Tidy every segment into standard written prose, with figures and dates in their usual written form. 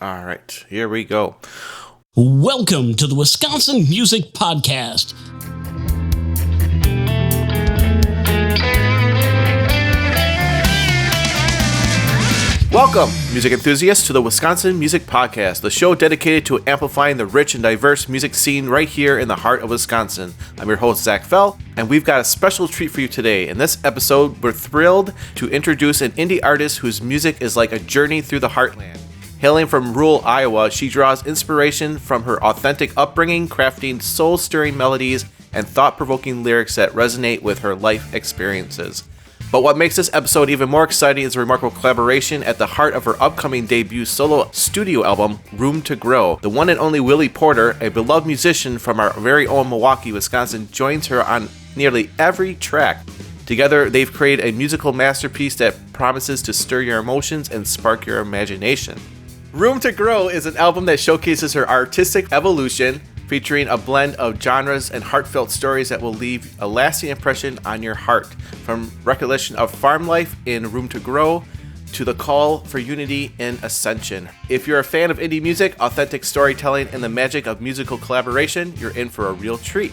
All right, here we go. Welcome to the Wisconsin Music Podcast. Welcome, music enthusiasts, to the Wisconsin Music Podcast, the show dedicated to amplifying the rich and diverse music scene right here in the heart of Wisconsin. I'm your host, Zach Fell, and we've got a special treat for you today. In this episode, we're thrilled to introduce an indie artist whose music is like a journey through the heartland. Hailing from rural Iowa, she draws inspiration from her authentic upbringing, crafting soul-stirring melodies and thought-provoking lyrics that resonate with her life experiences. But what makes this episode even more exciting is a remarkable collaboration at the heart of her upcoming debut solo studio album, Room to Grow. The one and only Willie Porter, a beloved musician from our very own Milwaukee, Wisconsin, joins her on nearly every track. Together, they've created a musical masterpiece that promises to stir your emotions and spark your imagination. Room to Grow is an album that showcases her artistic evolution, featuring a blend of genres and heartfelt stories that will leave a lasting impression on your heart. From recollection of farm life in Room to Grow to the call for unity in Ascension. If you're a fan of indie music, authentic storytelling, and the magic of musical collaboration, you're in for a real treat.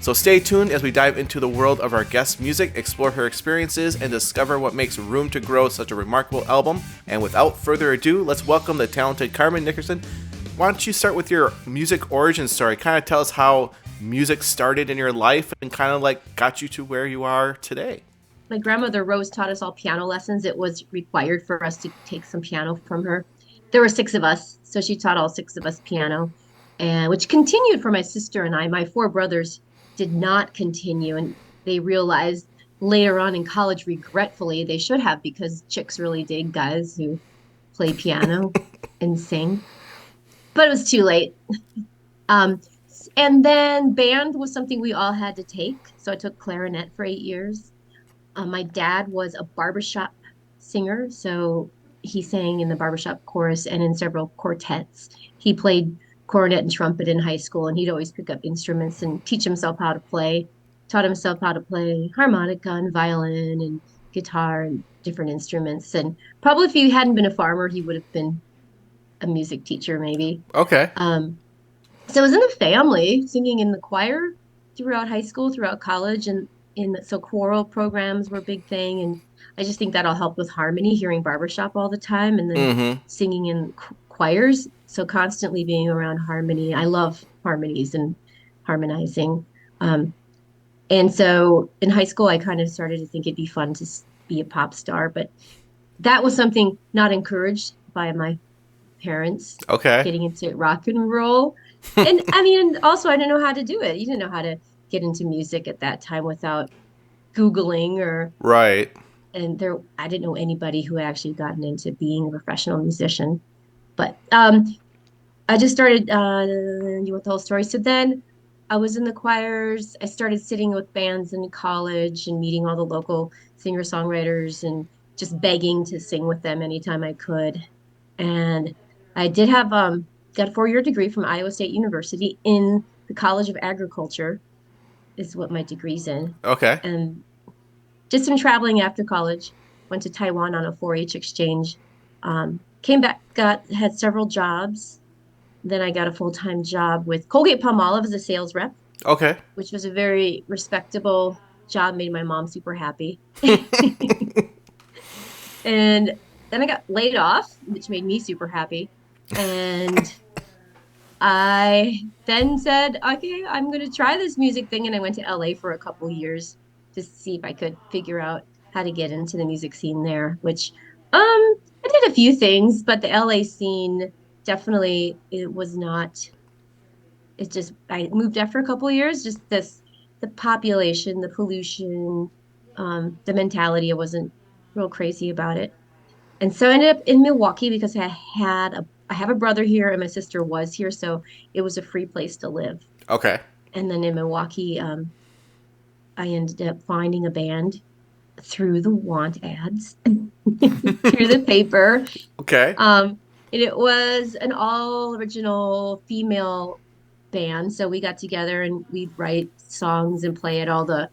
So stay tuned as we dive into the world of our guest's music, explore her experiences, and discover what makes Room to Grow such a remarkable album. And without further ado, let's welcome the talented Carmen Nickerson. Why don't you start with your music origin story? Kind of tell us how music started in your life and kind of like got you to where you are today. My grandmother Rose taught us all piano lessons. It was required for us to take some piano from her. There were 6 of us, so she taught all 6 of us piano, and which continued for my sister and I. My 4 brothers did not continue, and they realized later on in college, regretfully, they should have, because chicks really dig guys who play piano and sing. But it was too late. And then band was something we all had to take. So I took clarinet for 8 years. My dad was a barbershop singer. So he sang in the barbershop chorus and in several quartets. He played cornet and trumpet in high school, and he'd always pick up instruments and teach himself how to play. Taught himself how to play harmonica and violin and guitar and different instruments. And probably if he hadn't been a farmer, he would have been a music teacher, maybe. Okay. So I was in the family, singing in the choir throughout high school, throughout college, and so choral programs were a big thing. And I just think that'll help with harmony, hearing barbershop all the time, and then singing in choirs. So constantly being around harmony. I love harmonies and harmonizing. And so in high school, I kind of started to think it'd be fun to be a pop star, but that was something not encouraged by my parents. Okay. Getting into rock and roll. And I mean, also I didn't know how to do it. You didn't know how to get into music at that time without Googling or right. And I didn't know anybody who had actually gotten into being a professional musician. But I just started you want the whole story. So then I was in the choirs. I started sitting with bands in college and meeting all the local singer-songwriters and just begging to sing with them anytime I could. And I did have got a 4-year degree from Iowa State University in the College of Agriculture, is what my degree's in. Okay. And did some traveling after college. Went to Taiwan on a 4-H exchange. Came back, had several jobs. Then I got a full-time job with Colgate-Palmolive as a sales rep. Okay. Which was a very respectable job. Made my mom super happy. And then I got laid off, which made me super happy. And I then said, okay, I'm going to try this music thing. And I went to LA for a couple years to see if I could figure out how to get into the music scene there, which I did a few things, but the LA scene definitely, I moved after a couple of years, just the population, the pollution, the mentality, I wasn't real crazy about it. And so I ended up in Milwaukee because I have a brother here and my sister was here, so it was a free place to live. Okay. And then in Milwaukee, I ended up finding a band through the want ads, through the paper. Okay. And it was an all original female band, so we got together and we'd write songs and play at all the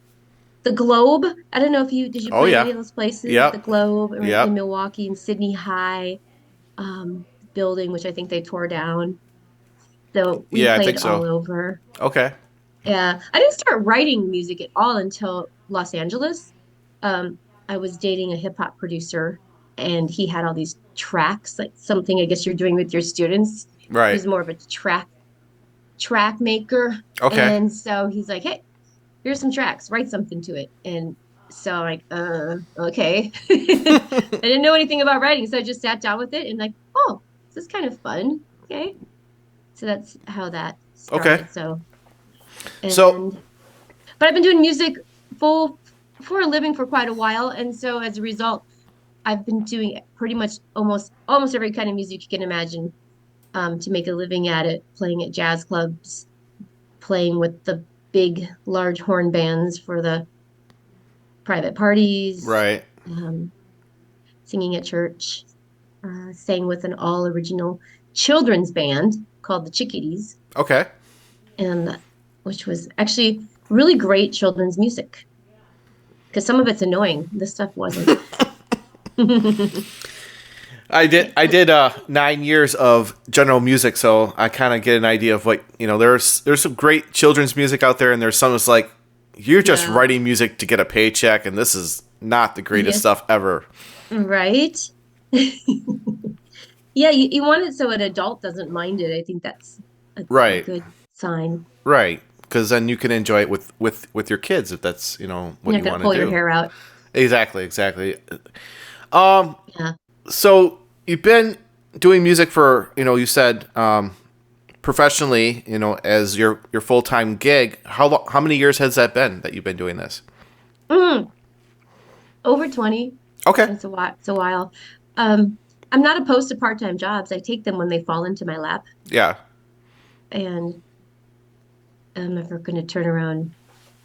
Globe. I don't know if did you play any of those places? Yeah. The Globe Yep. in Milwaukee and Sydney High. building, which I think they tore down. So we Yeah, I think played all so. over. Okay. Yeah, I didn't start writing music at all until Los Angeles. Um, I was dating a hip hop producer, and he had all these tracks, like something I guess you're doing with your students. He Right. was more of a track maker, Okay. and so he's like, "Hey, here's some tracks, write something to it." And so I'm like, okay. I didn't know anything about writing, so I just sat down with it and like, oh, this is kind of fun. Okay, so that's how that Okay. started. So So, and but I've been doing music full for a living for quite a while, and so as a result, I've been doing pretty much almost every kind of music you can imagine to make a living at it, playing at jazz clubs, playing with the big, large horn bands for the private parties, right. um, singing at church, sang with an all original children's band called the Chickadees, Okay. and which was actually really great children's music because some of it's annoying. This stuff wasn't. I did 9 years of general music, so I kind of get an idea of what, there's some great children's music out there, and there's some that's like, you're just Yeah. writing music to get a paycheck, and this is not the greatest Yeah. stuff ever. Right. Yeah, you want it so an adult doesn't mind it. I think that's a Right. good sign. Right. Because then you can enjoy it with your kids if that's, You're what not you gonna want to pull your do. hair out. Exactly, exactly. Um, Yeah. so you've been doing music for, you said professionally, as your full-time gig. How many years has that been that you've been doing this? Mm, over 20. Okay. It's a while. It's a while. Um, I'm not opposed to part-time jobs. I take them when they fall into my lap, Yeah. and I'm never going to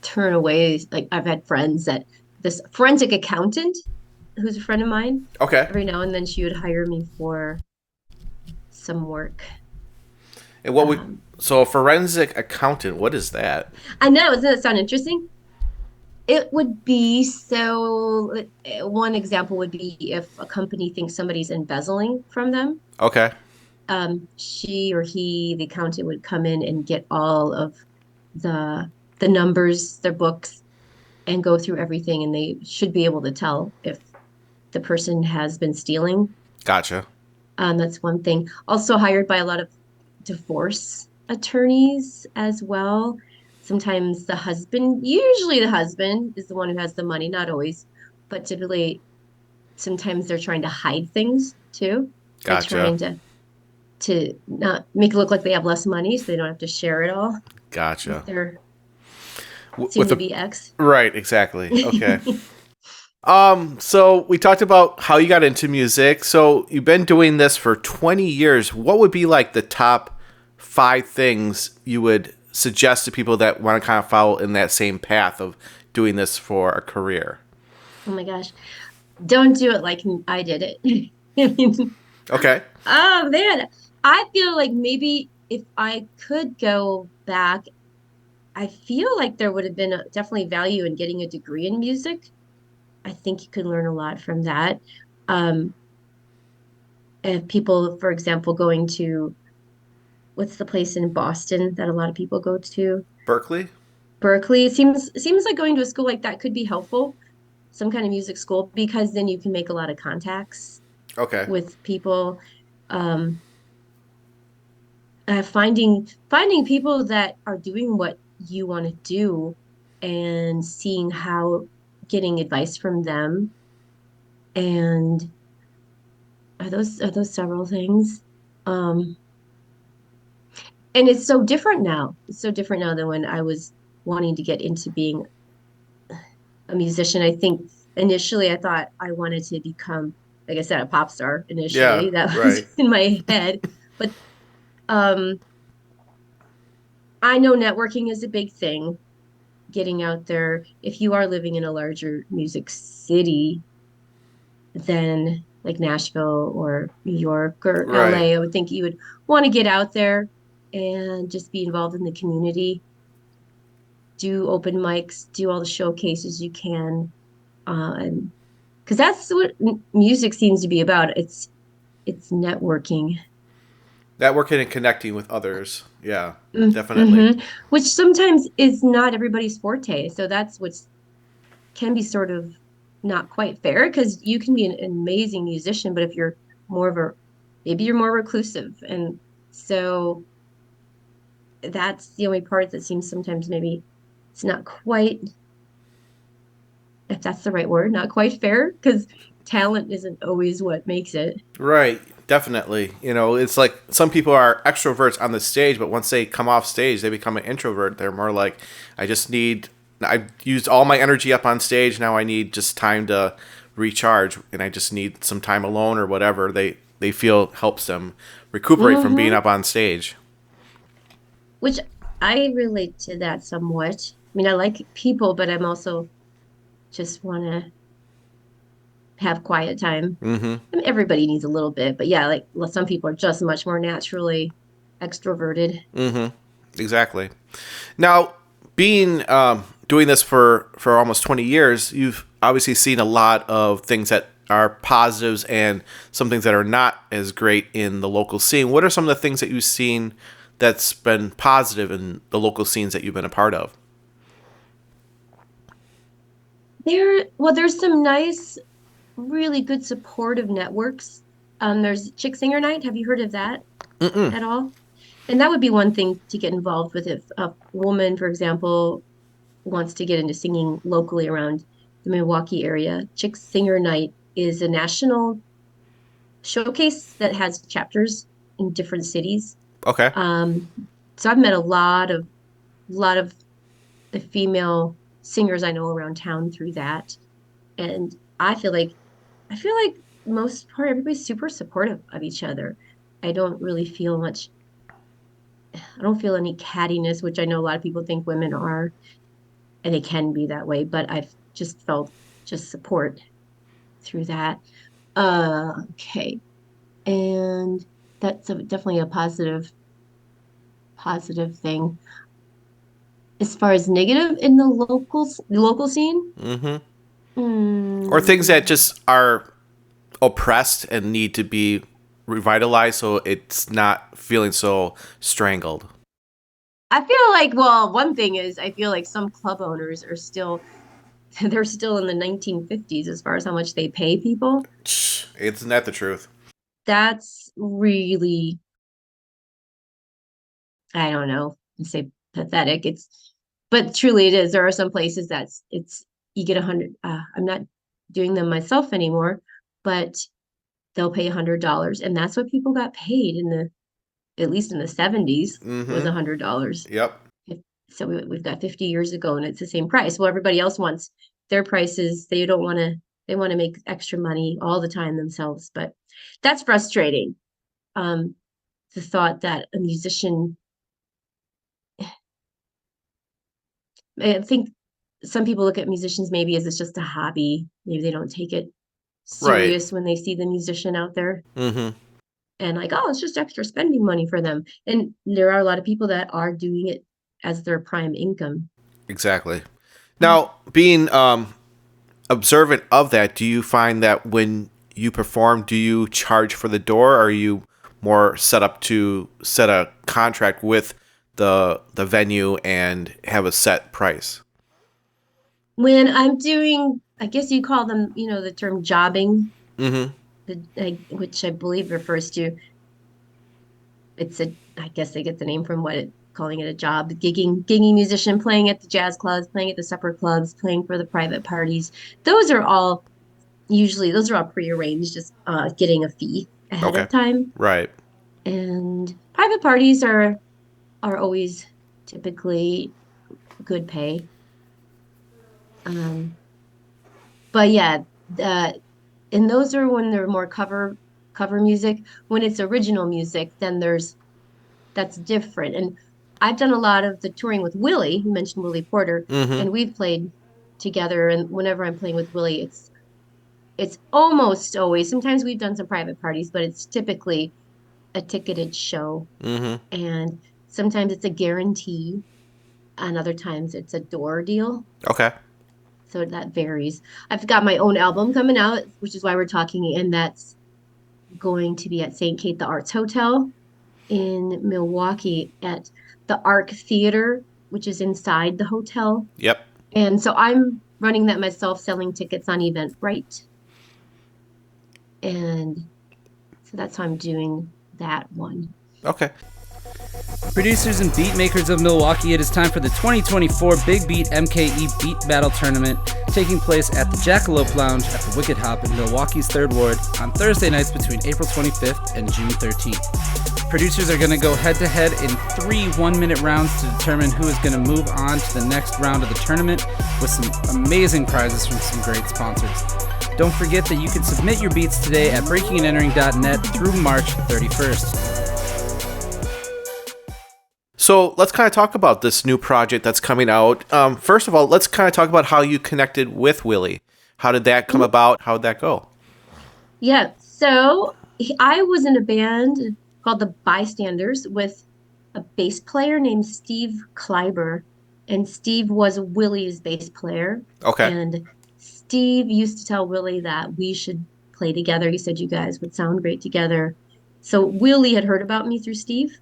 turn away. Like I've had friends that this forensic accountant, who's a friend of mine, Okay. every now and then she would hire me for some work. And what we Um, so a forensic accountant, what is that? I know, doesn't that sound interesting? It would be one example would be if a company thinks somebody's embezzling from them, Okay. she or he, the accountant, would come in and get all of the the numbers, their books, and go through everything, and they should be able to tell if the person has been stealing. Gotcha. That's one thing. Also hired by a lot of divorce attorneys as well. Sometimes usually the husband is the one who has the money, not always, but typically sometimes they're trying to hide things too. They're Gotcha. trying to not make it look like they have less money so they don't have to share it all with Gotcha. their soon With to the be ex. right, exactly. Okay. So we talked about how you got into music. So you've been doing this for 20 years. What would be like the top 5 things you would suggest to people that want to kind of follow in that same path of doing this for a career? Oh my gosh. Don't do it like I did it. I mean, Okay. oh man, I feel like maybe if I could go back, I feel like there would have been definitely value in getting a degree in music. I think you could learn a lot from that. Um, and people, for example, going to what's the place in Boston that a lot of people go to? Berkeley? Berkeley. It seems like going to a school like that could be helpful, some kind of music school, because then you can make a lot of contacts Okay. with people. Um, finding people that are doing what you want to do and seeing how getting advice from them and are those several things um and it's so different now than when I was wanting to get into being a musician. I think initially I thought I wanted to become, like I said, a pop star Yeah, initially. That was right. in my head, but um I know networking is a big thing, getting out there. If you are living in a larger music city than like Nashville or New York or Right. LA, I would think you would want to get out there and just be involved in the community, do open mics, do all the showcases you can. Because that's what music seems to be about. It's networking. Networking and connecting with others. Yeah, definitely. Mm-hmm. Which sometimes is not everybody's forte. So that's what's can be sort of not quite fair because you can be an amazing musician, but if you're more of a maybe you're more reclusive. And so that's the only part that seems sometimes maybe it's not quite, if that's the right word, not quite fair because talent isn't always what makes it. Right, definitely. It's like some people are extroverts on the stage, but once they come off stage, they become an introvert. They're more like, I've used all my energy up on stage. Now I need just time to recharge, and I just need some time alone or whatever. They feel helps them recuperate from being Mm-hmm. up on stage. Which I relate to that somewhat. I mean, I like people, but I'm also just want to have quiet time. Mm-hmm. I mean, everybody needs a little bit, but yeah, like well, some people are just much more naturally extroverted. Mm-hmm. Exactly. Now, being doing this for almost 20 years, you've obviously seen a lot of things that are positives and some things that are not as great in the local scene. What are some of the things that you've seen that's been positive in the local scenes that you've been a part of? There's some nice, really good supportive networks. There's Chick Singer Night. Have you heard of that Mm-mm. at all? And that would be one thing to get involved with if a woman, for example, wants to get into singing locally around the Milwaukee area. Chick Singer Night is a national showcase that has chapters in different cities. Okay. Um, so I've met a lot of the female singers I know around town through that. And I feel like most part everybody's super supportive of each other. I don't really feel much I don't feel any cattiness, which I know a lot of people think women are, and they can be that way, but I've just felt just support through that. Okay. And that's definitely a positive thing. As far as negative in the local scene, Mm-hmm. Or things that mm, just are oppressed and need to be revitalized so it's not feeling so strangled. I feel like, well, one thing is I feel like some club owners are still they're still in the 1950s as far as how much they pay people. Isn't that the truth? That's really, I don't know, say pathetic. But truly it is. There are some places it's you get 100. I'm not doing them myself anymore, but they'll pay $100, and that's what people got paid at least in the 70s was Mm-hmm. $100. Yep. So we've got 50 years ago, and it's the same price. Well, everybody else wants their prices. They want to make extra money all the time themselves, but that's frustrating. Um, the thought that a musician, I think some people look at musicians maybe as it's just a hobby. Maybe they don't take it Right. serious when they see the musician out there Mm-hmm. and like, oh, it's just extra spending money for them. And there are a lot of people that are doing it as their prime income. Exactly. Now, being observant of that, do you find that when you perform, do you charge for the door, or are you more set up to set a contract with the venue and have a set price? When I'm doing, I guess you call them, the term jobbing, Mm-hmm. which I believe refers to I guess they get the name from calling it a job, gigging musician, playing at the jazz clubs, playing at the supper clubs, playing for the private parties. Those are all those are all prearranged, just getting a fee ahead Okay. of time. Right. And private parties are always typically good pay. Um, but yeah, the and those are when they're more cover music. When it's original music, then that's different. And I've done a lot of the touring with Willie. You mentioned Willie Porter, Mm-hmm. and we've played together. And whenever I'm playing with Willie, it's almost always. Sometimes we've done some private parties, but it's typically a ticketed show. Mm-hmm. And sometimes it's a guarantee, and other times it's a door deal. Okay. So that varies. I've got my own album coming out, which is why we're talking, and that's going to be at St. Kate the Arts Hotel. in Milwaukee at the Arc Theater, which is inside the hotel. Yep. And so I'm running that myself, selling tickets on Eventbrite. And so that's how I'm doing that one. Okay. Producers and beat makers of Milwaukee, it is time for the 2024 Big Beat MKE Beat Battle Tournament, taking place at the Jackalope Lounge at the Wicked Hop in Milwaukee's 3rd Ward on Thursday nights between April 25th and June 13th. Producers are going to go head-to-head in 3 one-minute rounds to determine who is going to move on to the next round of the tournament with some amazing prizes from some great sponsors. Don't forget that you can submit your beats today at breakingandentering.net through March 31st. So let's kind of talk about this new project that's coming out. First of all, let's kind of talk about how you connected with Willie. How did that come about? How did that go? Yeah, so I was in a band called the Bystanders with a bass player named Steve Kleiber, and Steve was Willie's bass player. Okay. And Steve used to tell Willie that we should play together. He said you guys would sound great together. So Willie had heard about me through Steve.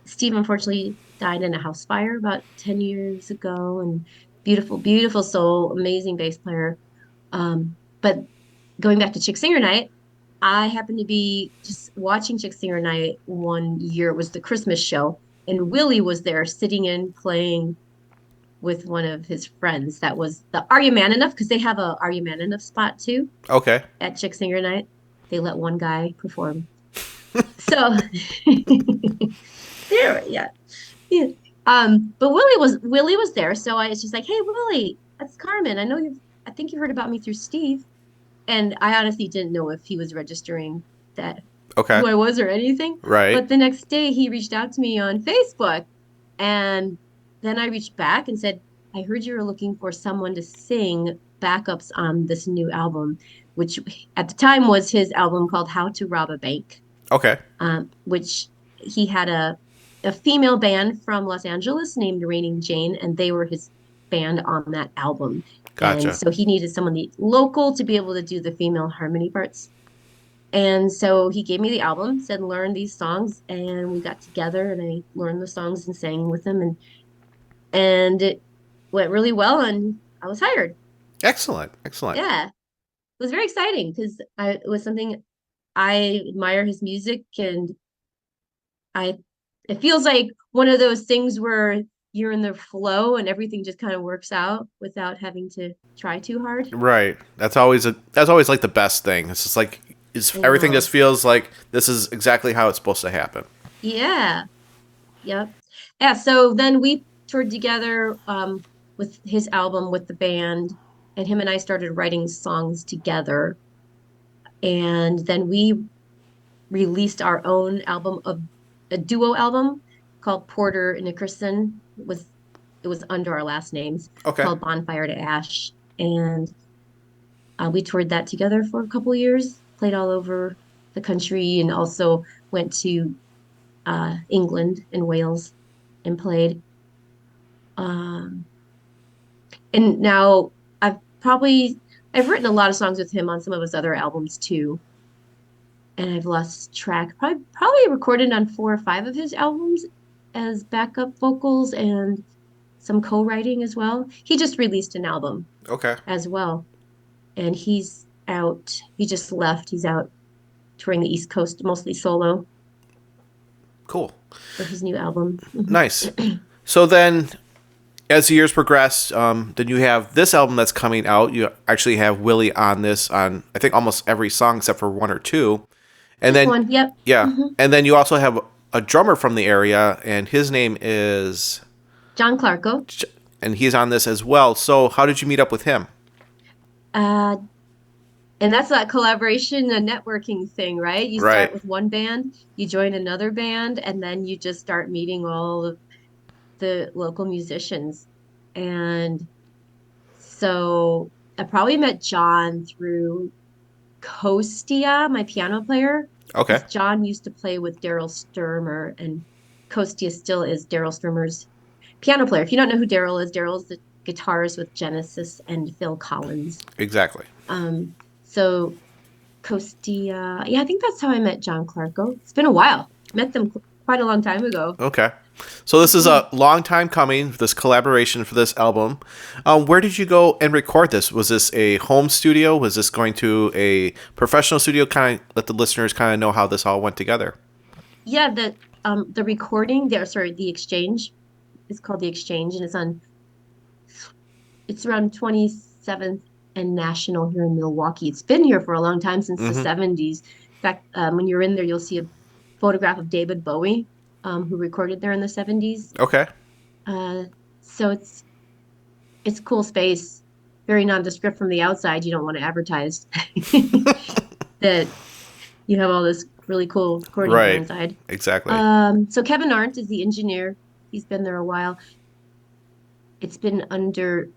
Steve unfortunately died in a house fire about 10 years ago, and beautiful, beautiful soul, amazing bass player. But going back to Chick Singer Night, I happened to be just watching Chick Singer Night one year. It was the Christmas show, and Willie was there sitting in playing with one of his friends. That was the Are You Man Enough? Because they have a Are You Man Enough spot too Okay. at Chick Singer Night. They let one guy perform. So there, yeah. Yeah. But Willie was there, so I was just like, "Hey, Willie, that's Carmen. I think you heard about me through Steve." And I honestly didn't know if he was registering that Okay. who I was or anything. Right. But the next day he reached out to me on Facebook, and then I reached back and said, "I heard you were looking for someone to sing backups on this new album," which at the time was his album called How to Rob a Bank. Okay. Which he had a female band from Los Angeles named Raining Jane, and they were his band on that album. Gotcha. And so he needed someone local to be able to do the female harmony parts. And so he gave me the album, said, learn these songs, and we got together and I learned the songs and sang with him, and it went really well, and I was hired. Excellent. Excellent. Yeah. It was very exciting because it was something I admire his music, and it feels like one of those things where you're in the flow and everything just kind of works out without having to try too hard. Right. That's always like the best thing. It's just like everything just feels like this is exactly how it's supposed to happen. Yeah. Yep. Yeah. So then we toured together with his album with the band, and him and I started writing songs together. And then we released our own album, of a duo album called Porter Nickerson. It was under our last names. Okay. Called Bonfire to Ash, and we toured that together for a couple years. Played all over the country, and also went to England and Wales and played. And now I've written a lot of songs with him on some of his other albums too. And I've lost track. Probably recorded on 4 or 5 of his albums as backup vocals and some co-writing as well. He just released an album. Okay. As well. And he's out. He just left. He's out touring the East Coast, mostly solo. Cool. For his new album. Nice. So then, as the years progress, then you have this album that's coming out. You actually have Willie on this on, I think, almost every song except for 1 or 2. And This then, one, yep. Yeah. Mm-hmm. And then you also have a drummer from the area, and his name is John Clarko. And he's on this as well. So how did you meet up with him? And that's that collaboration and networking thing, right? You start with one band, you join another band, and then you just start meeting all of the local musicians. And so I probably met John through Kostia, my piano player. Okay. John used to play with Daryl Sturmer, and Kostia still is Daryl Sturmer's piano player. If you don't know who Daryl is the guitarist with Genesis and Phil Collins. Exactly. So Kostia, yeah, I think that's how I met John Clarko. It's been a while. met them quite a long time ago. Okay. So this is a long time coming, this collaboration for this album. Where did you go and record this? Was this a home studio? Was this going to a professional studio? Kind of let the listeners kind of know how this all went together. Yeah, the recording there, sorry, the exchange is called the Exchange, and it's around 27th and National here in Milwaukee. It's been here for a long time, since the Mm-hmm. 70s. In fact, when you're in there, you'll see a photograph of David Bowie, who recorded there in the 70s. Okay. So it's cool space, very nondescript from the outside. You don't want to advertise that you have all this really cool recording gear Right. inside. Exactly. So Kevin Arndt is the engineer. He's been there a while. It's been under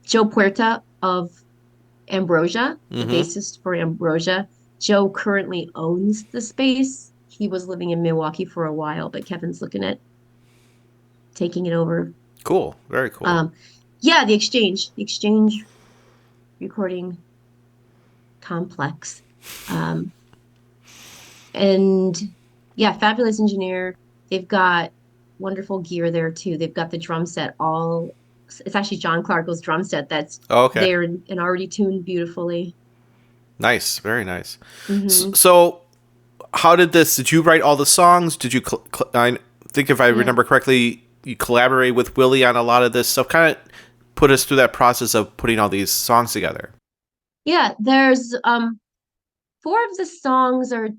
Joe Puerta of Ambrosia, the Mm-hmm. bassist for Ambrosia. Joe currently owns the space. He was living in Milwaukee for a while, but Kevin's looking at taking it over. Cool. Very cool. Yeah, the Exchange recording complex. And yeah, fabulous engineer. They've got wonderful gear there too. They've got the drum set it's actually John Clarko's drum set that's Oh, okay. there and already tuned beautifully. Nice. Very nice. Hmm. So how did you write all the songs? Did you, I think if I Yeah. remember correctly, you collaborate with Willie on a lot of this stuff. Kind of put us through that process of putting all these songs together. Yeah, there's four of the songs are,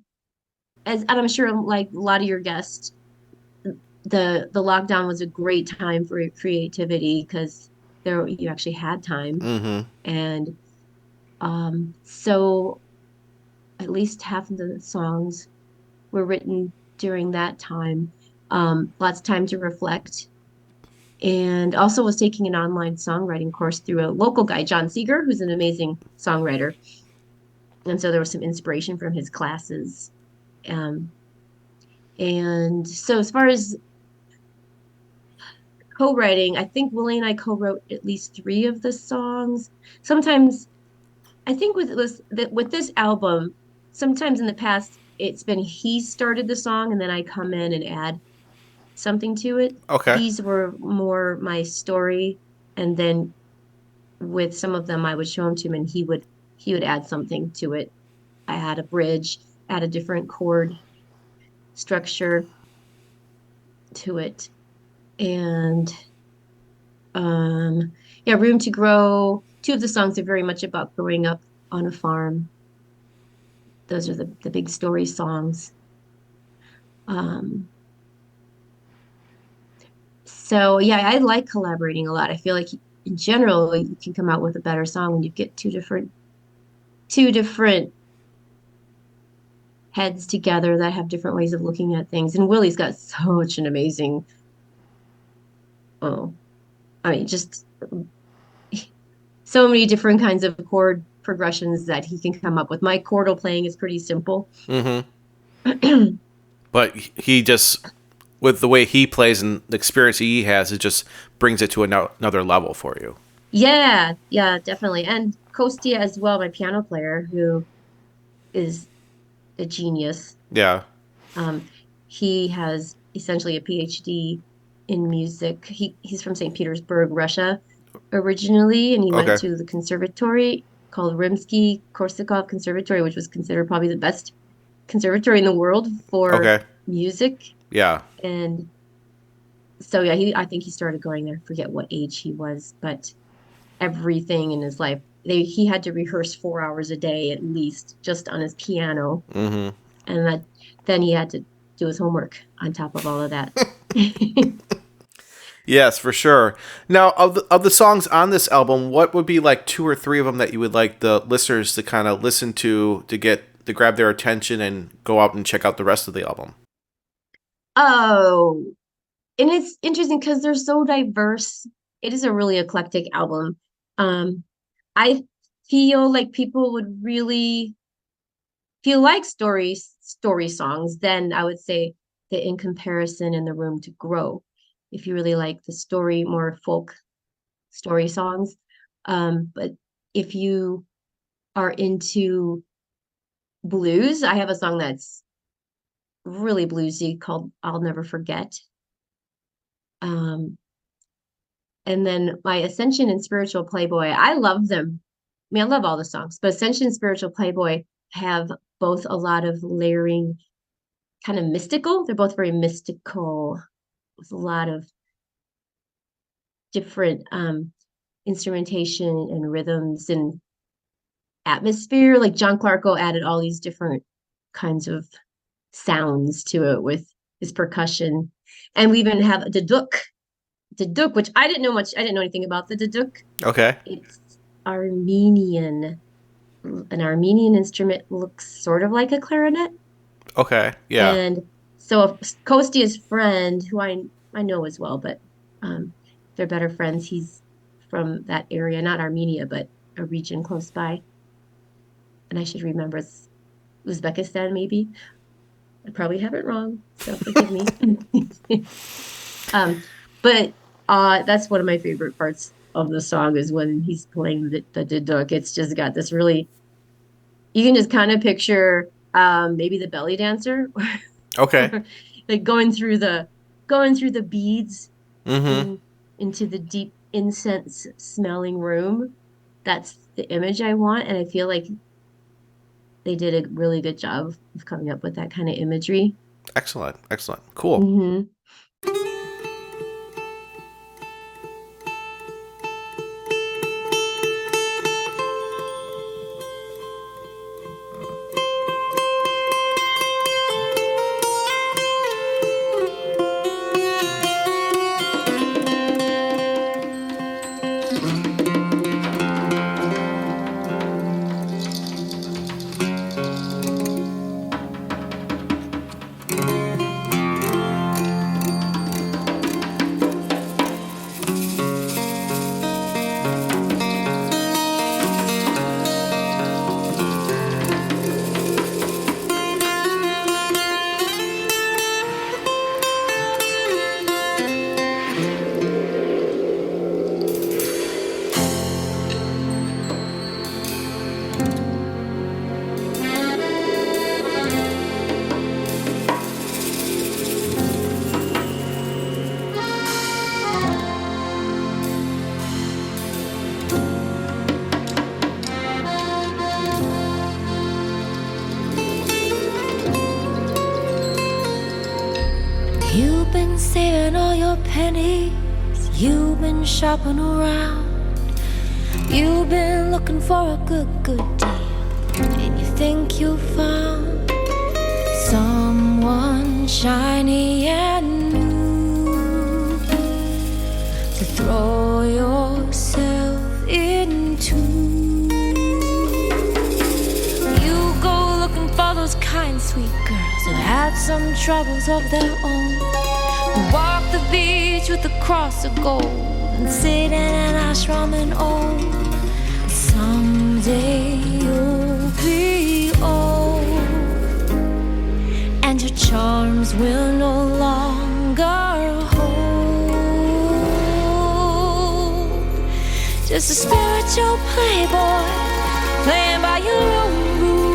and I'm sure like a lot of your guests, the lockdown was a great time for creativity because there you actually had time. Mm-hmm. And so at least half of the songs were written during that time. Lots of time to reflect. And also was taking an online songwriting course through a local guy, John Seeger, who's an amazing songwriter. And so there was some inspiration from his classes. Um, and so as far as co-writing, I think Willie and I co-wrote at least three of the songs. Sometimes I think with this album, sometimes in the past it's been he started the song and then I come in and add something to it. Okay. These were more my story, and then with some of them I would show him to him and he would add something to it. I had a bridge, add a different chord structure to it. And yeah, Room to Grow. Two of the songs are very much about growing up on a farm. Those are the big story songs. Um, so yeah, I like collaborating a lot. I feel like in general you can come out with a better song when you get two different heads together that have different ways of looking at things. And Willie's got such an amazing, oh, I mean, just so many different kinds of chord progressions that he can come up with. My chordal playing is pretty simple. Mm-hmm. But he just, with the way he plays and the experience he has, it just brings it to another level for you. Yeah, yeah, definitely. And Kostia as well, my piano player, who is a genius. Yeah. Um, he has essentially a PhD in music. He's from St. Petersburg, Russia, originally, and he went Okay. to the conservatory called Rimsky-Korsakov Conservatory, which was considered probably the best conservatory in the world for Okay. music. Yeah. And so yeah, I think he started going there. I forget what age he was, but everything in his life, he had to rehearse 4 hours a day at least just on his piano, Mm-hmm. and then he had to do his homework on top of all of that. Yes, for sure. Now, of the songs on this album, what would be like two or three of them that you would like the listeners to kind of listen to grab their attention and go out and check out the rest of the album? Oh, and it's interesting because they're so diverse. It is a really eclectic album. Um, I feel like people would really, if you like story songs, then I would say the In Comparison and The Room to Grow. If you really like the story, more folk story songs. But if you are into blues, I have a song that's really bluesy called I'll Never Forget. And then my Ascension and Spiritual Playboy, I love them. I mean, I love all the songs, but Ascension and Spiritual Playboy have both a lot of layering, kind of mystical. They're both very mystical with a lot of different instrumentation and rhythms and atmosphere. Like John Clarko added all these different kinds of sounds to it with his percussion. And we even have the duduk, which I didn't know anything about the duduk. Okay. It's Armenian. An Armenian instrument looks sort of like a clarinet. Okay. Yeah. And so Kostia's friend, who I know as well, but they're better friends. He's from that area, not Armenia, but a region close by. And I should remember it's Uzbekistan, maybe. I probably have it wrong, so forgive me. But that's one of my favorite parts of the song is when he's playing the duduk. It's just got this really, you can just kind of picture maybe the belly dancer. Okay. Like going through the beads into the deep incense smelling room. That's the image I want, and I feel like they did a really good job of coming up with that kind of imagery. Excellent. Cool. Mm-hmm. You've been saving all your pennies, you've been shopping around, you've been looking for a good deal, and you think you found someone shiny and new to throw yourself into. You go looking for those kind, sweet girls who had some troubles of their own, who walk the beach with a cross of gold and sit in an ashram and old. Someday you'll be old, and your charms will no longer hold. Just a spiritual playboy playing by your own rules.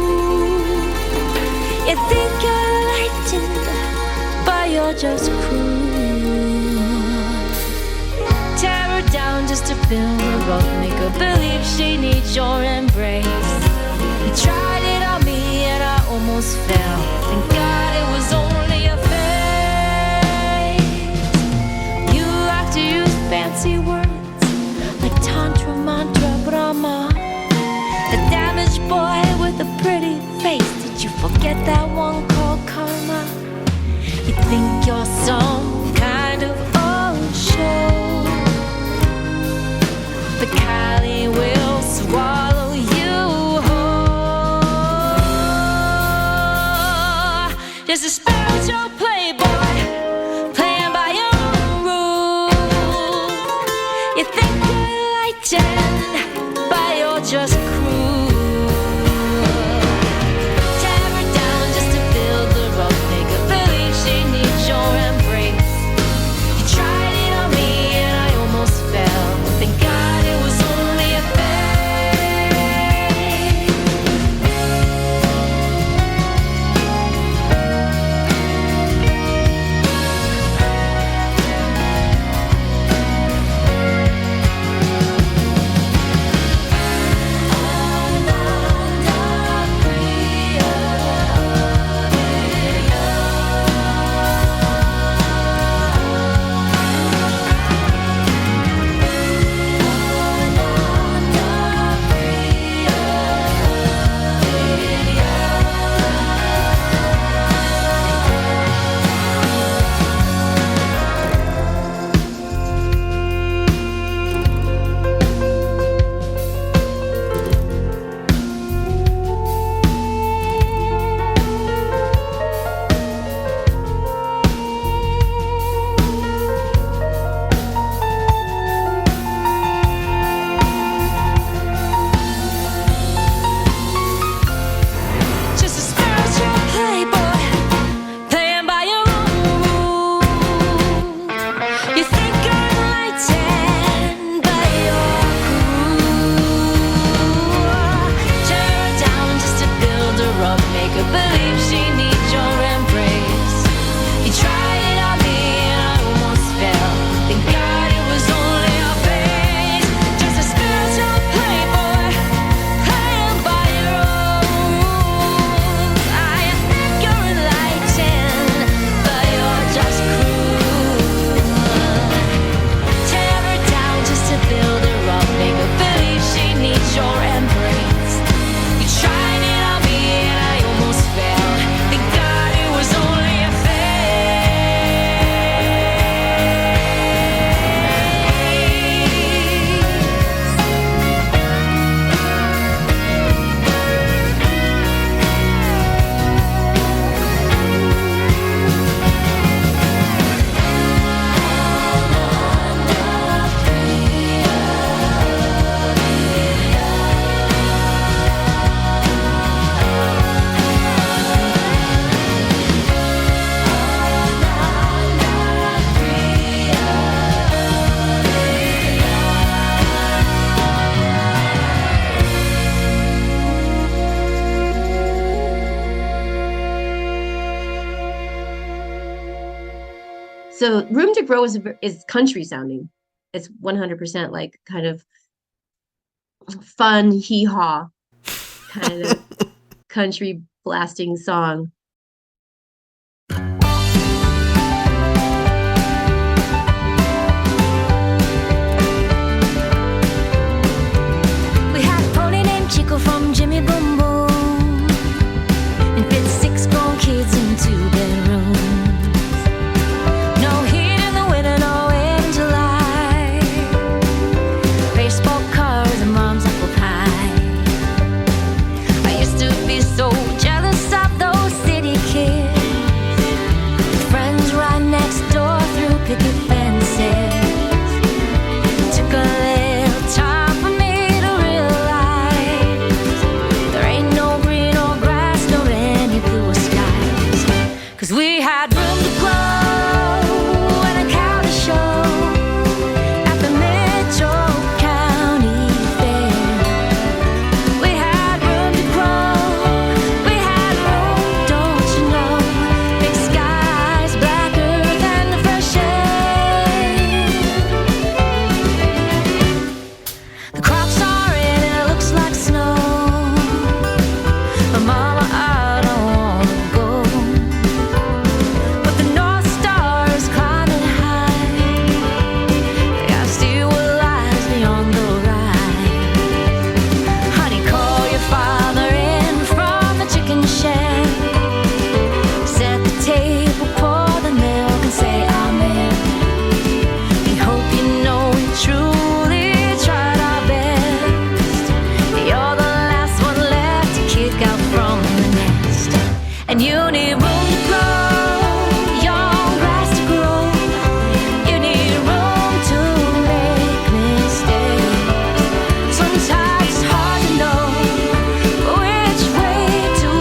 You think you're enlightened, but you're just cruel. Tear her down just to build her up, make her believe she needs your embrace. You tried it on me and I almost fell. Thank God it was only a phase. You like to use fancy words like tantra, mantra, brahma. The damaged boy with a pretty face, did you forget that one called karma? You think you're some kind of old show, but Kylie will swallow you whole. Just a spiritual playboy playing by your own rules. You think you're enlightened, but you're just cruel. Tear her down just to build her up, make her believe she needs your embrace. So Room to Grow is country sounding. It's 100% like kind of fun, hee-haw kind of country blasting song. We had a pony named Chico from Jimmy Boom Boom, and fit 6 grown kids in 2 bedrooms. No heat in the winter, no wind in July. Baseball cars and mom's apple pie. I used to be so jealous of those city kids, friends right next door through picket fences. It took a little time for me to realize there ain't no green or grass nor any bluer skies. 'Cause we had room to grow and a cow to show at the Mitchell County Fair. We had room to grow, we had room, don't you know? Big skies, blacker than the fresh air. The crops are in and it looks like snow. But mama, I don't wanna go. But the North Star is climbing high. I see what lies beyond the rise. Honey, call your father in from the chicken shed. Set the table, pour the milk and say amen. We hope you know we truly tried our best. You're the last one left to kick out from the nest. And you need room to grow, young grass to grow. You need room to make mistakes. Sometimes it's hard to know which way to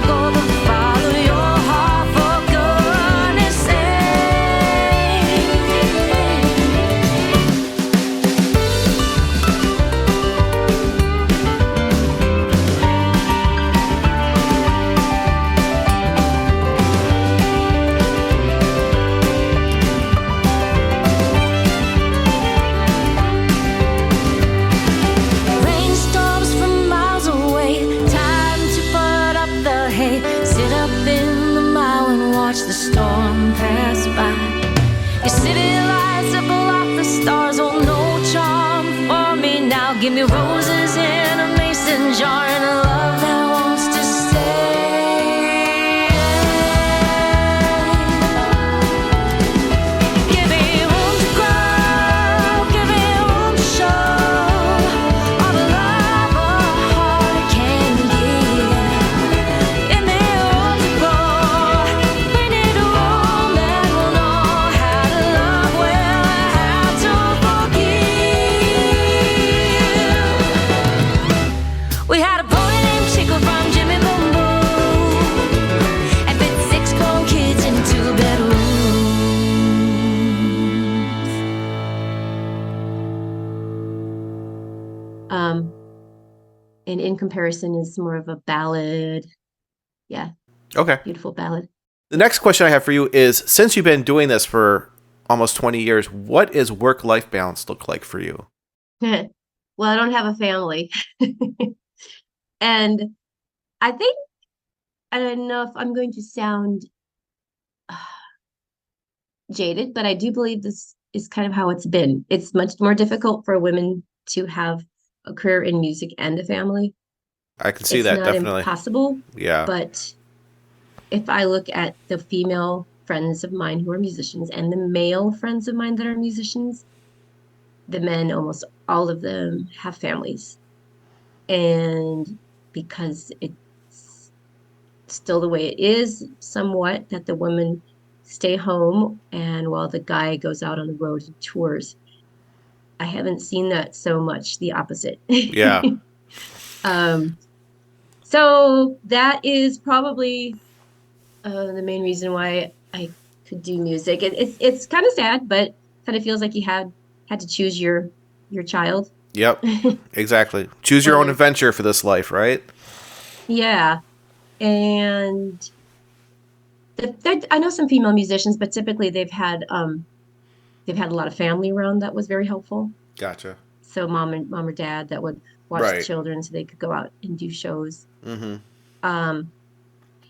go, but follow your heart for goodness sake. Rainstorms from miles away, time to put up the hay. Sit up in the mile and watch the storm pass by. Your city lights up block the stars, oh no charm for me now. Give me roses in a mason jar and a love that wants to stay. Give me room to grow, give me room to show all the love a heart can give. Give me room to grow, we need a room that will know how to love well and how to forgive. We had a pony named Chico from Jimmy Boom Boom, and fit 6 grown kids in 2 bedrooms. And In Comparison is more of a ballad. Yeah, Okay. beautiful ballad. The next question I have for you is, since you've been doing this for almost 20 years, what is work-life balance look like for you? Well, I don't have a family. And I think, I don't know if I'm going to sound jaded, but I do believe this is kind of how it's been. It's much more difficult for women to have a career in music and a family. I can see It's that, not definitely. impossible, Yeah. but if I look at the female friends of mine who are musicians and the male friends of mine that are musicians, the men, almost all of them, have families. And because it's still the way it is, somewhat, that the women stay home and while the guy goes out on the road and tours. I haven't seen that so much, the opposite. Yeah. So that is probably the main reason why I could do music. It's kind of sad, but kind of feels like you had to choose your child. Yep. Exactly. Choose your own adventure for this life, right? Yeah. And I know some female musicians, but typically they've had a lot of family around that was very helpful. Gotcha. So mom or dad that would watch the Right. children so they could go out and do shows. Mm-hmm. Um,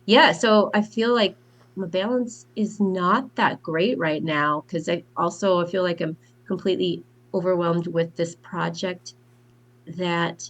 yeah, so I feel like my balance is not that great right now because I feel like I'm completely overwhelmed with this project that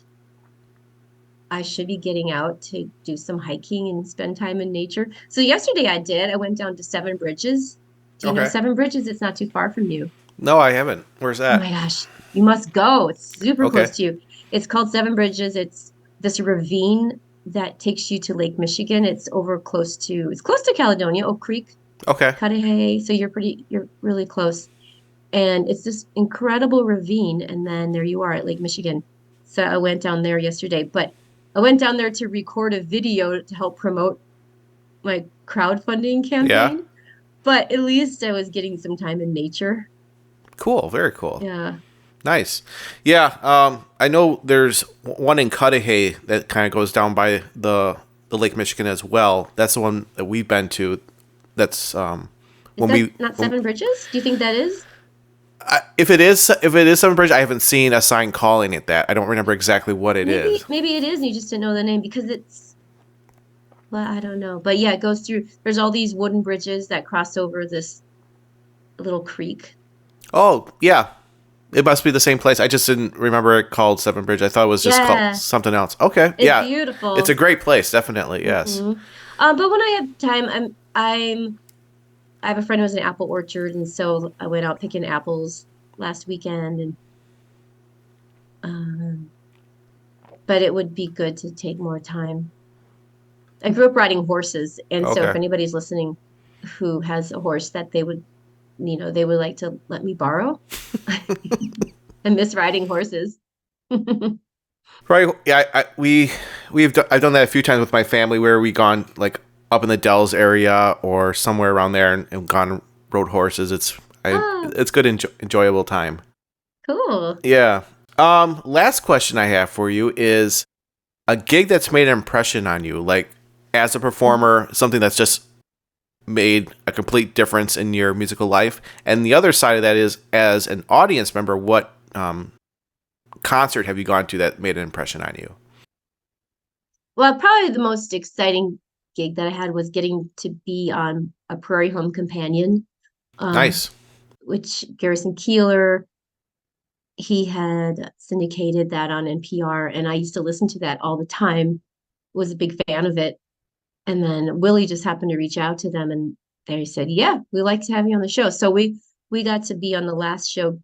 I should be getting out to do some hiking and spend time in nature. So yesterday I did. I went down to Seven Bridges. Do you know Okay. Seven Bridges? It's not too far from you. No, I haven't. Where's Oh my that? gosh, you must go. It's super close Okay. to you. It's called Seven Bridges. It's this ravine that takes you to Lake Michigan. It's close to Caledonia, Oak Creek, Okay. Cudahy. So you're really close. And it's this incredible ravine. And then there you are at Lake Michigan. So I went down there yesterday, but I went down there to record a video to help promote my crowdfunding Yeah. campaign. But at least I was getting some time in nature. Cool. Very cool. Yeah. Nice. Yeah. I know there's one in Cudahy that kind of goes down by the Lake Michigan as well. That's the one that we've been to. That's Is that not Seven Bridges? Do you think that is? if it is Seven Bridge, I haven't seen a sign calling it that. I don't remember exactly what it is. Maybe it is, and you just didn't know the name because well, I don't know. But yeah, it goes through, there's all these wooden bridges that cross over this little creek. Oh, yeah. It must be the same place. I just didn't remember it called Seven Bridge. I thought it was just Yeah. called something else. Okay. It's yeah. beautiful. It's a great place, definitely. Yes. Mhm. But when I have time, I have a friend who has an apple orchard, and so I went out picking apples last weekend, and um, but it would be good to take more time. I grew up riding horses, and so if Okay. anybody's listening who has a horse that they would like to let me borrow. I miss riding horses. Right. Yeah. I've done that a few times with my family where we gone like up in the Dells area or somewhere around there and gone rode horses. Ah, It's good enjoyable time. cool. Yeah. Last question I have for you is a gig that's made an impression on you, like as a performer, something that's just made a complete difference in your musical life. And the other side of that is as an audience member, what concert have you gone to that made an impression on you? Well, probably the most exciting gig that I had was getting to be on a Prairie Home Companion, um, Nice. which Garrison Keillor, he had syndicated that on NPR, and I used to listen to that all the time, was a big fan of it. And then Willie just happened to reach out to them and they said, "Yeah, we'd like to have you on the show." So we got to be on the last show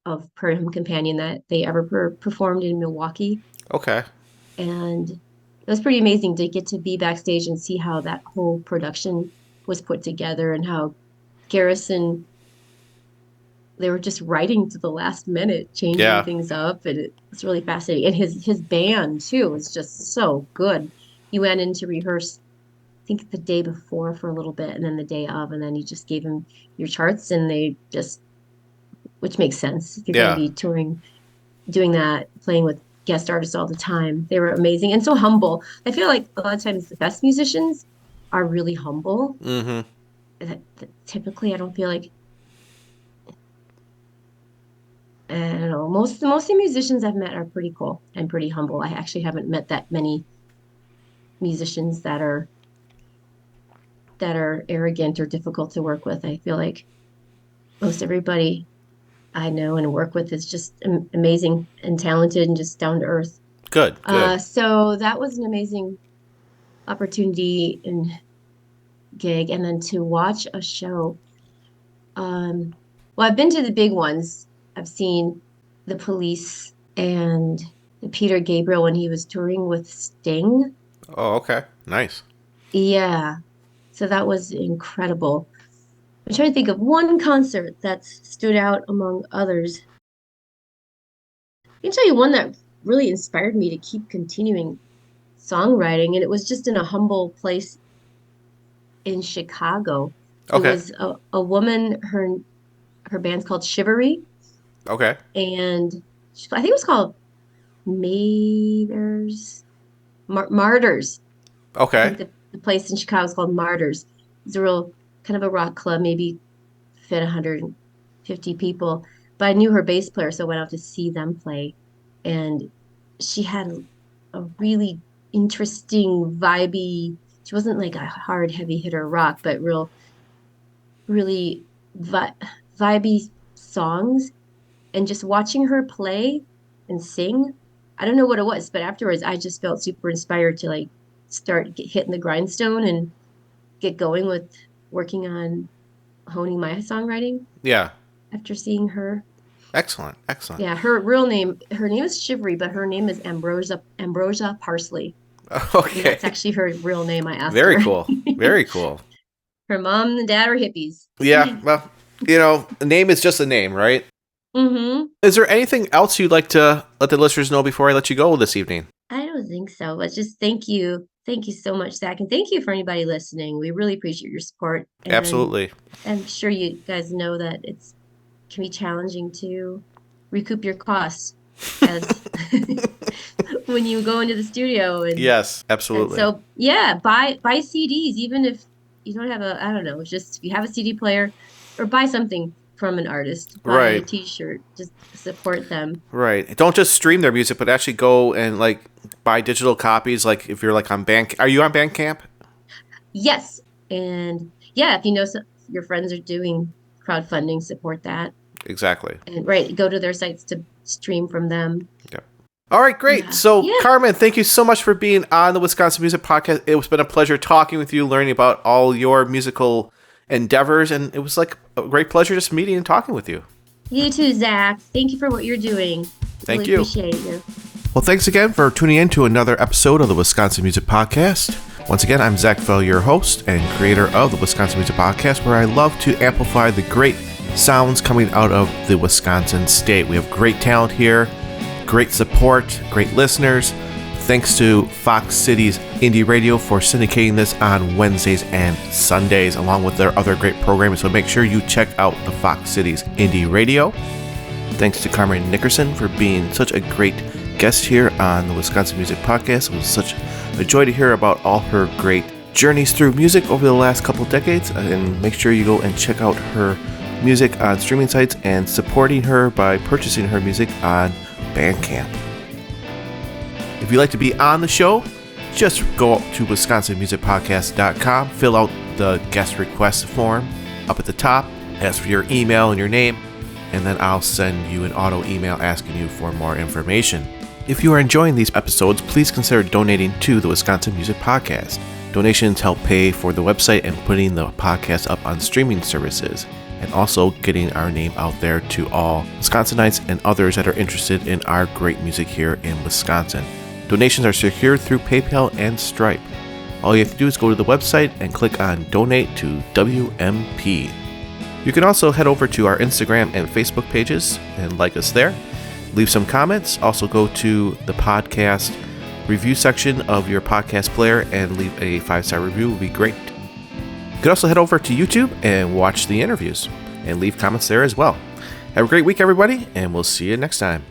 of Prairie Home Companion that they ever performed in Milwaukee. Okay. And it was pretty amazing to get to be backstage and see how that whole production was put together and how Garrison, they were just writing to the last minute, changing Yeah. things up, and it's really fascinating. And his band too was just so good. You went in to rehearse, I think the day before for a little bit, and then the day of, and then you just gave them your charts, and they just, which makes sense if you're going Yeah. to be touring, doing that, playing with guest artists all the time. They were amazing and so humble. I feel like a lot of times the best musicians are really humble. Mm-hmm. Typically, I don't feel like, I don't know. Most of the musicians I've met are pretty cool and pretty humble. I actually haven't met that many musicians that are arrogant or difficult to work with. I feel like most everybody I know and work with is just amazing and talented and just down to earth. Good. So that was an amazing opportunity and gig. And then to watch a show. Well, I've been to the big ones. I've seen the Police and Peter Gabriel when he was touring with Sting. Oh, okay. Nice. Yeah. So that was incredible. I'm trying to think of one concert that stood out among others. I can tell you one that really inspired me to keep continuing songwriting, and it was just in a humble place in Chicago. It Okay. was a woman, her band's called Shivery, Okay. and I think it was called Martyrs. I Okay. think the place in Chicago is called Martyrs. It's a real kind of a rock club, maybe fit 150 people. But I knew her bass player, so I went out to see them play. And she had a really interesting, vibey, she wasn't like a hard, heavy hitter rock, but really vibey songs. And just watching her play and sing, I don't know what it was, but afterwards I just felt super inspired to like hitting the grindstone and get going with working on honing my songwriting Yeah. after seeing her. Excellent. Yeah, her name is Shivery, but her name is Ambrosia Parsley. Okay. And that's actually her real name. I asked Very her. cool. Very cool. Her mom and dad are hippies. Yeah. Well, a name is just a name, right? Mm-hmm. Is there anything else you'd like to let the listeners know before I let you go this evening? I don't think so, but just thank you. Thank you so much, Zach. And thank you for anybody listening. We really appreciate your support. And Absolutely. I'm sure you guys know that it can be challenging to recoup your costs as when you go into the studio. And, Yes, absolutely. and so, yeah, buy CDs, even if you don't have I don't know, just if you have a CD player, or buy something from an artist. Buy a t-shirt. Just support them. Right. Don't just stream their music, but actually go and like buy digital copies. Like if you're like on are you on Bandcamp? Yes. And yeah, if you know your friends are doing crowdfunding, support that. Exactly. And go to their sites to stream from them. Yep. All right, great. Yeah. So, Yeah. Carmen, thank you so much for being on the Wisconsin Music Podcast. It's been a pleasure talking with you, learning about all your musical endeavors, and it was like a great pleasure just meeting and talking with you. You too, Zach. Thank you for what you're doing. Thank really you. Appreciate you. Well, thanks again for tuning in to another episode of the Wisconsin Music Podcast. Once again, I'm Zach Fell, your host and creator of the Wisconsin Music Podcast, where I love to amplify the great sounds coming out of the Wisconsin state. We have great talent here, great support, great listeners. Thanks to Fox Cities Indie Radio for syndicating this on Wednesdays and Sundays, along with their other great programming. So make sure you check out the Fox Cities Indie Radio. Thanks to Carmen Nickerson for being such a great guest here on the Wisconsin Music Podcast. It was such a joy to hear about all her great journeys through music over the last couple decades. And make sure you go and check out her music on streaming sites and supporting her by purchasing her music on Bandcamp. If you'd like to be on the show, just go to wisconsinmusicpodcast.com, fill out the guest request form up at the top, ask for your email and your name, and then I'll send you an auto email asking you for more information. If you are enjoying these episodes, please consider donating to the Wisconsin Music Podcast. Donations help pay for the website and putting the podcast up on streaming services, and also getting our name out there to all Wisconsinites and others that are interested in our great music here in Wisconsin. Donations are secured through PayPal and Stripe. All you have to do is go to the website and click on Donate to WMP. You can also head over to our Instagram and Facebook pages and like us there. Leave some comments. Also go to the podcast review section of your podcast player and leave a 5-star review. Would be great. You can also head over to YouTube and watch the interviews and leave comments there as well. Have a great week, everybody, and we'll see you next time.